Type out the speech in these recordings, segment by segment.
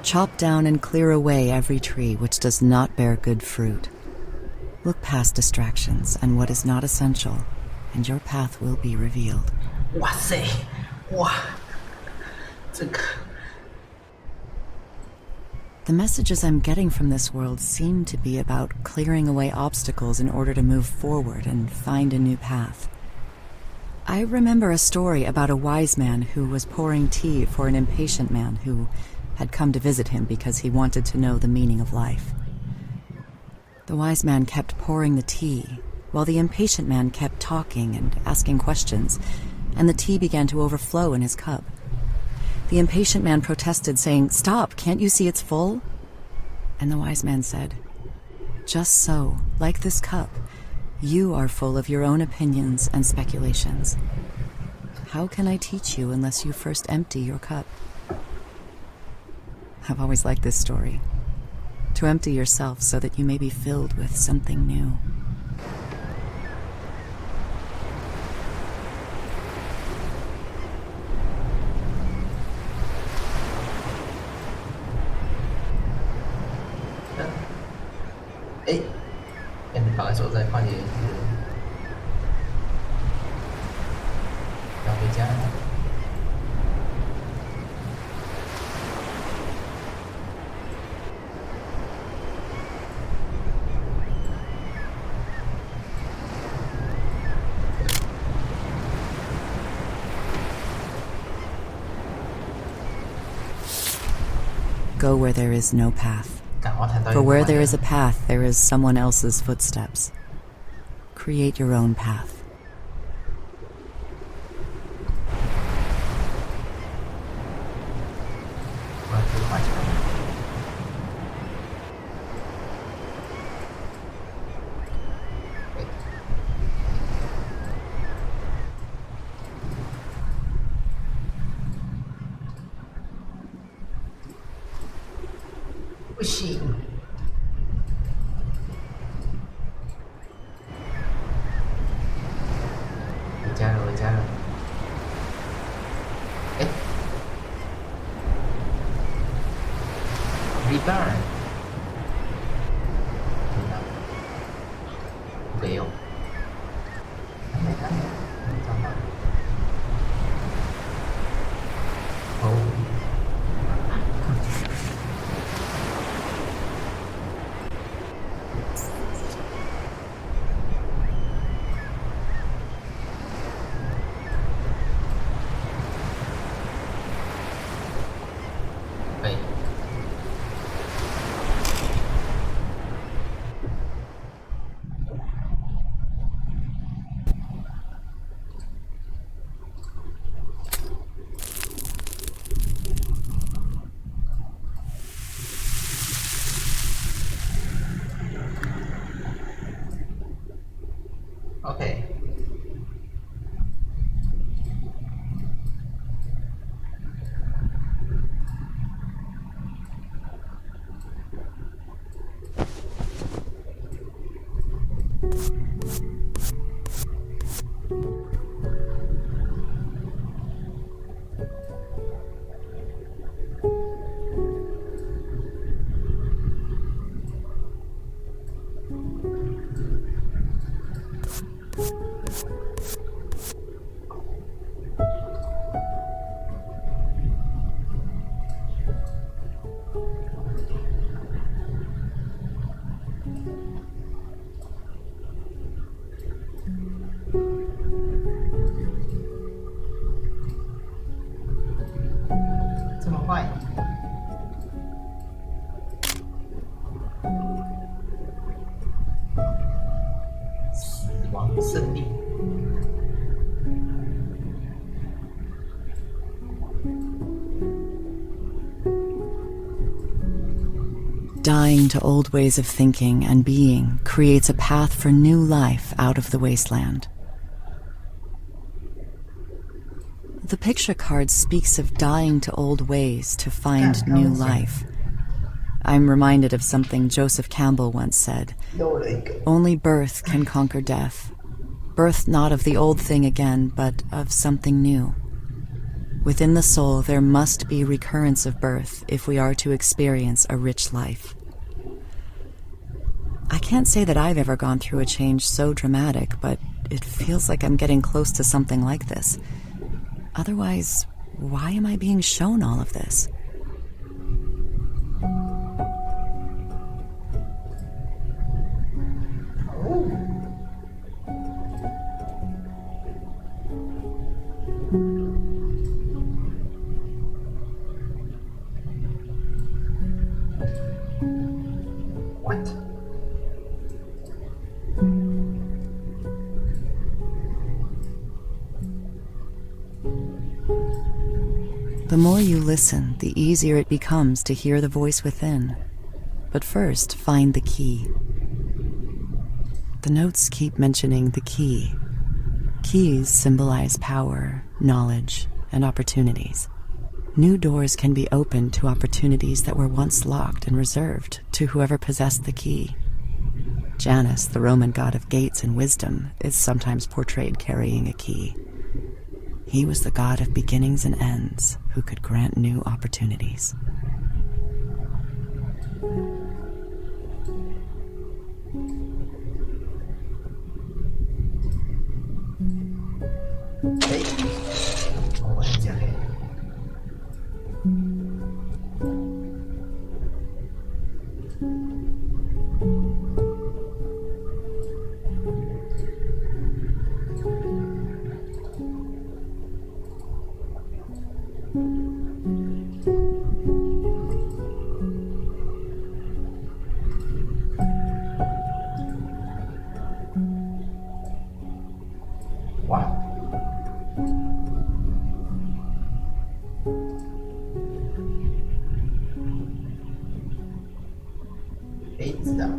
Chop down and clear away every tree which does not bear good fruit. Look past distractions and what is not essential, and your path will be revealed. 哇塞，哇，这个 The messages I'm getting from this world seem to be about clearing away obstacles in order to move forward and find a new path. I remember a story about a wise man who was pouring tea for an impatient man who had come to visit him because he wanted to know the meaning of life. The wise man kept pouring the tea, while the impatient man kept talking and asking questions, and the tea began to overflow in his cup. The impatient man protested, saying, "Stop, can't you see it's full?" And the wise man said, "Just so, like this cup, you are full of your own opinions and speculations. How can I teach you unless you first empty your cup?" I've always liked this story. To empty yourself so that you may be filled with something new. Eh, 你打的时候再放点要回家了。Go where there is no path. For where there is a path, there is someone else's footsteps. Create your own path. Return 没有，没看见，没找到。哦。OK。这么快？死亡胜利。Dying to old ways of thinking and being creates a path for new life out of the wasteland. The picture card speaks of dying to old ways to find new life. I'm reminded of something Joseph Campbell once said. Only birth can conquer death. Birth not of the old thing again, but of something new. Within the soul, there must be recurrence of birth if we are to experience a rich life. I can't say that I've ever gone through a change so dramatic, but it feels like I'm getting close to something like this. Otherwise, why am I being shown all of this? What? The more you listen, the easier it becomes to hear the voice within. But first, find the key. The notes keep mentioning the key. Keys symbolize power, knowledge, and opportunities. New doors can be opened to opportunities that were once locked and reserved to whoever possessed the key. Janus, the Roman god of gates and wisdom, is sometimes portrayed carrying a key. He was the god of beginnings and ends who could grant new opportunities.我是这样的。哇！杯子啊！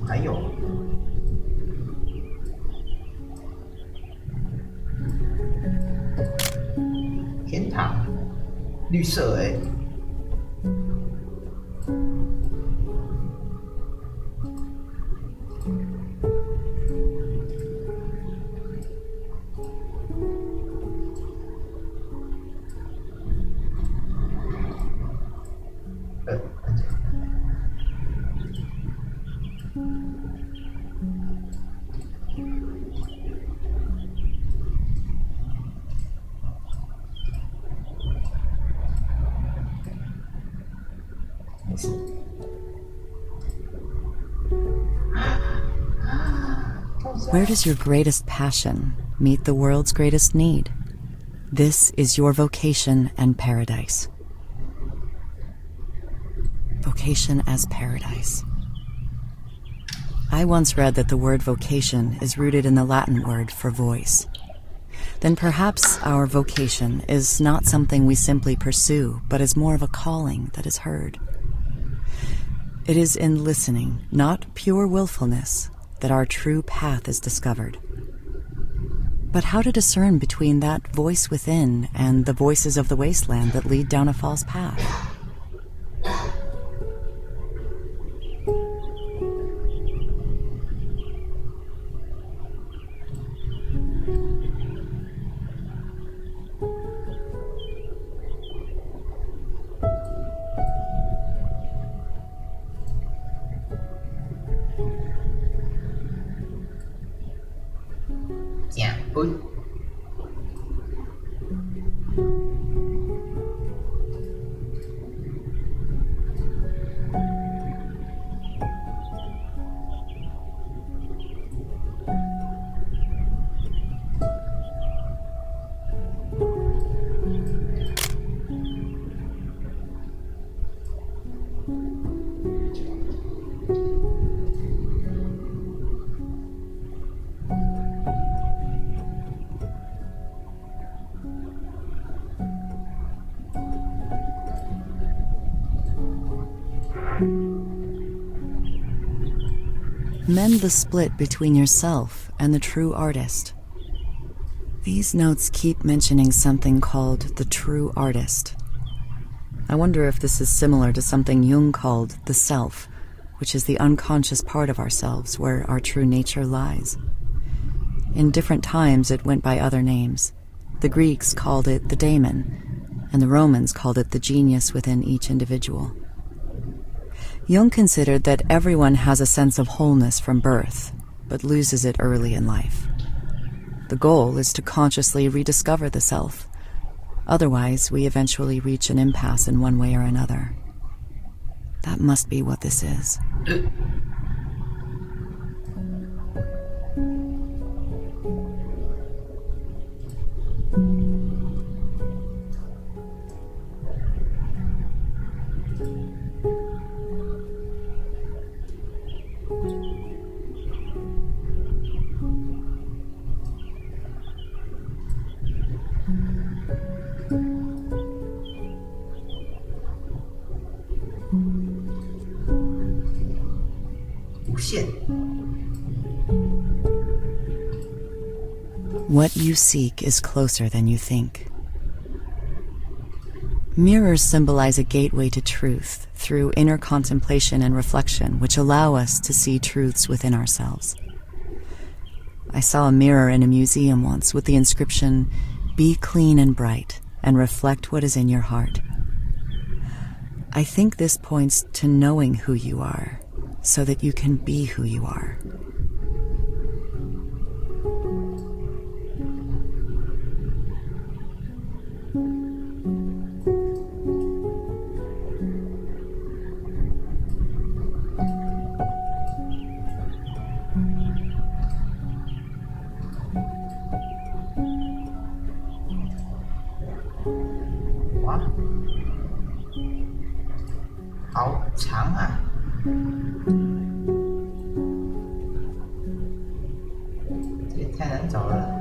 还有天堂，绿色哎。Where does your greatest passion meet the world's greatest need? This is your vocation and paradise. Vocation as paradise. I once read that the word vocation is rooted in the Latin word for voice. Then perhaps our vocation is not something we simply pursue, but is more of a calling that is heard. It is in listening, not pure willfulness, that our true path is discovered. But how to discern between that voice within and the voices of the wasteland that lead down a false path? Mend the split between yourself and the true artist. These notes keep mentioning something called the true artist. I wonder if this is similar to something Jung called the self, which is the unconscious part of ourselves where our true nature lies. In different times it went by other names. The Greeks called it the daemon, and the Romans called it the genius within each individual. Jung considered that everyone has a sense of wholeness from birth, but loses it early in life. The goal is to consciously rediscover the self. Otherwise, we eventually reach an impasse in one way or another. That must be what this is. 无限。 What you seek is closer than you think. Mirrors symbolize a gateway to truth through inner contemplation and reflection, which allow us to see truths within ourselves. I saw a mirror in a museum once with the inscription, "Be clean and bright, and reflect what is in your heart." I think this points to knowing who you are, so that you can be who you are. Wow. 好长啊！这也太难找了。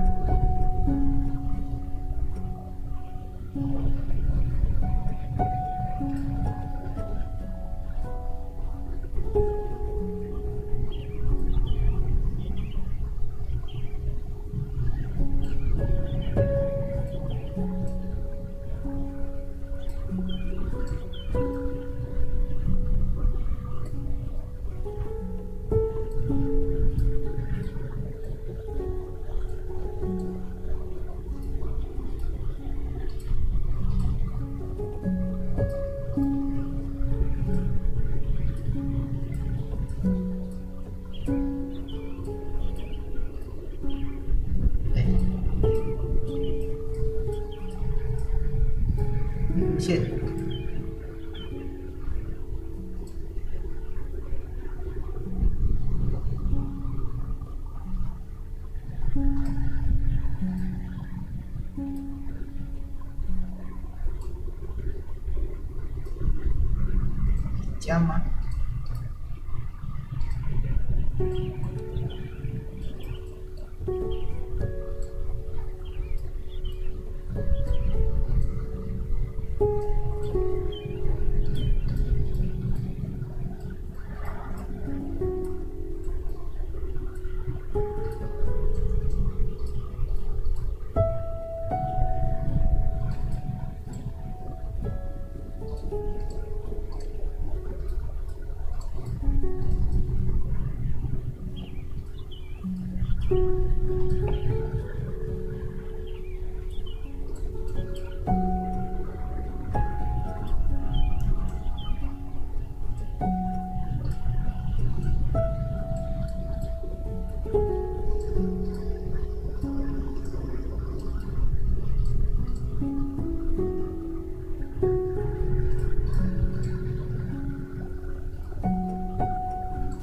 无限。这样吗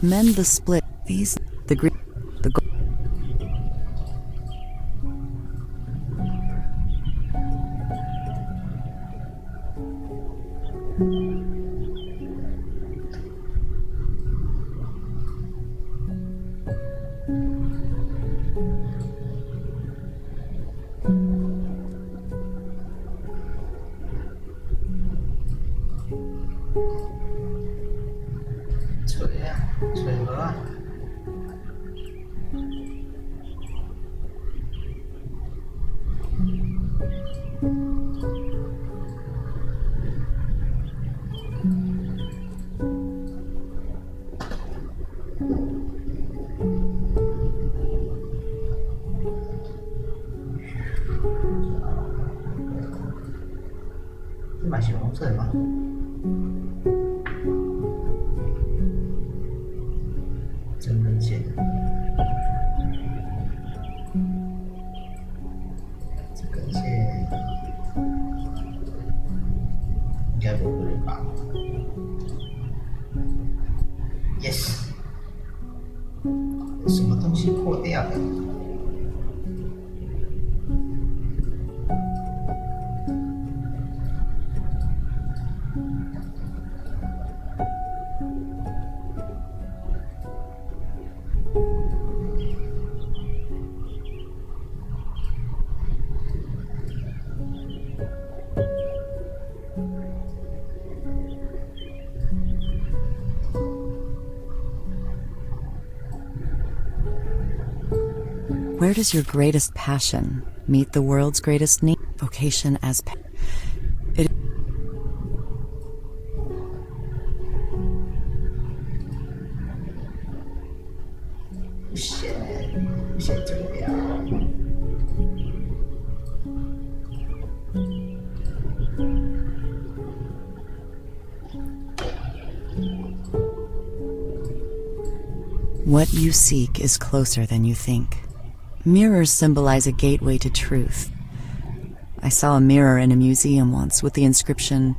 ？Mend the split. These, the Greek, the gold. 锤啊，锤核啊！嘛是红色的吗？真明显。这个线应该不会吧 ？Yes， 什么东西破掉了？Where does your greatest passion meet the world's greatest need? Vocation as it.不显这个呀。What you seek is closer than you think. Mirrors symbolize a gateway to truth. I saw a mirror in a museum once with the inscription,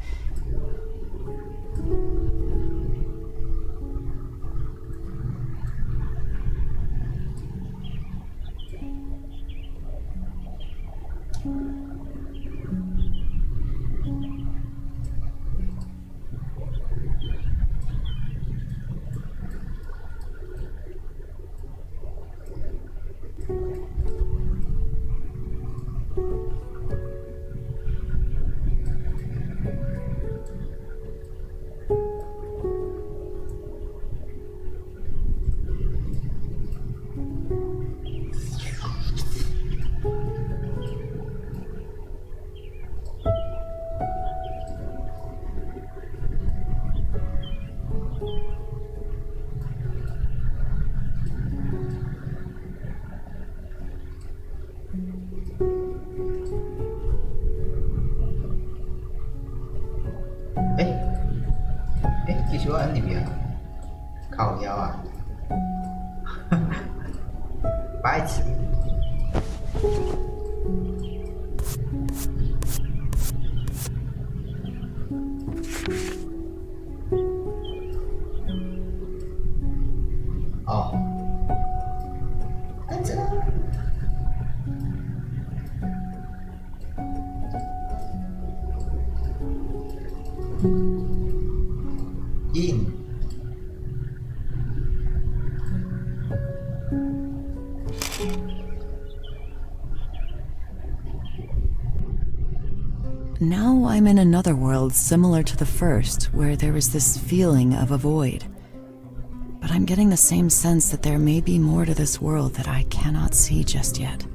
其实我按里面靠腰啊，白痴。哦，按着。in Now I'm in another world similar to the first, where there is this feeling of a void. But I'm getting the same sense that there may be more to this world that I cannot see just yet.